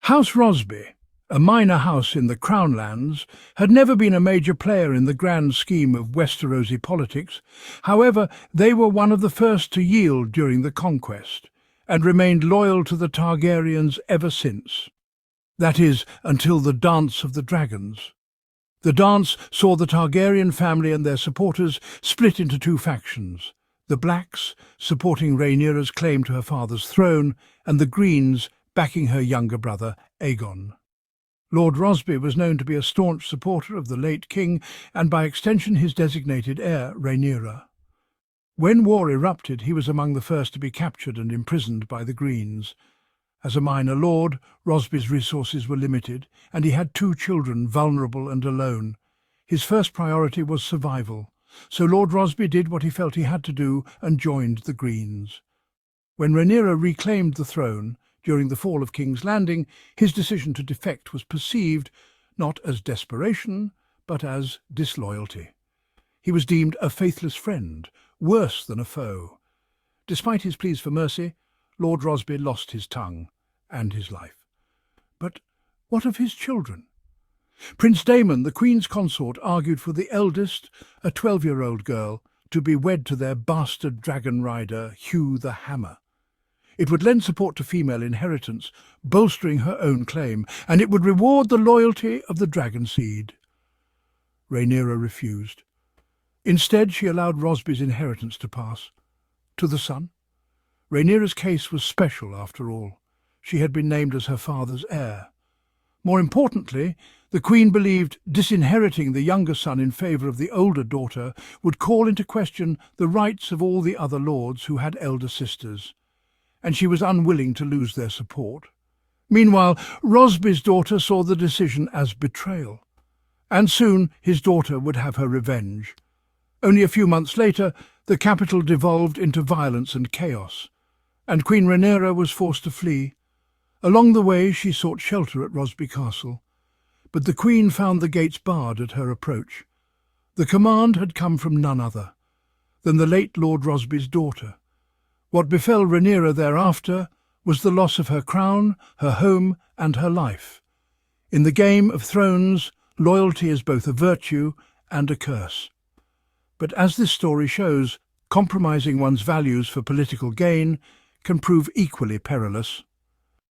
House Rosby, a minor house in the Crown Lands, had never been a major player in the grand scheme of Westerosi politics. However, they were one of the first to yield during the conquest, and remained loyal to the Targaryens ever since. That is, until the Dance of the Dragons. The dance saw the Targaryen family and their supporters split into two factions: the Blacks, supporting Rhaenyra's claim to her father's throne, and the Greens, backing her younger brother, Aegon. Lord Rosby was known to be a staunch supporter of the late king, and by extension his designated heir, Rhaenyra. When war erupted, he was among the first to be captured and imprisoned by the Greens. As a minor lord, Rosby's resources were limited, and he had two children, vulnerable and alone. His first priority was survival, so Lord Rosby did what he felt he had to do and joined the Greens. When Rhaenyra reclaimed the throne during the fall of King's Landing, his decision to defect was perceived not as desperation, but as disloyalty. He was deemed a faithless friend, worse than a foe. Despite his pleas for mercy, Lord Rosby lost his tongue and his life. But what of his children? Prince Daemon, the Queen's consort, argued for the eldest, a 12-year-old girl, to be wed to their bastard dragon rider, Hugh the Hammer. It would lend support to female inheritance, bolstering her own claim, and it would reward the loyalty of the Dragonseed. Rhaenyra refused. Instead, she allowed Rosby's inheritance to pass to the son. Rhaenyra's case was special, after all. She had been named as her father's heir. More importantly, the Queen believed disinheriting the younger son in favour of the older daughter would call into question the rights of all the other lords who had elder sisters, and she was unwilling to lose their support. Meanwhile, Rosby's daughter saw the decision as betrayal, and soon his daughter would have her revenge. Only a few months later, the capital devolved into violence and chaos, and Queen Rhaenyra was forced to flee. Along the way, she sought shelter at Rosby Castle, but the Queen found the gates barred at her approach. The command had come from none other than the late Lord Rosby's daughter. What befell Rhaenyra thereafter was the loss of her crown, her home, and her life. In the Game of Thrones, loyalty is both a virtue and a curse. But as this story shows, compromising one's values for political gain can prove equally perilous.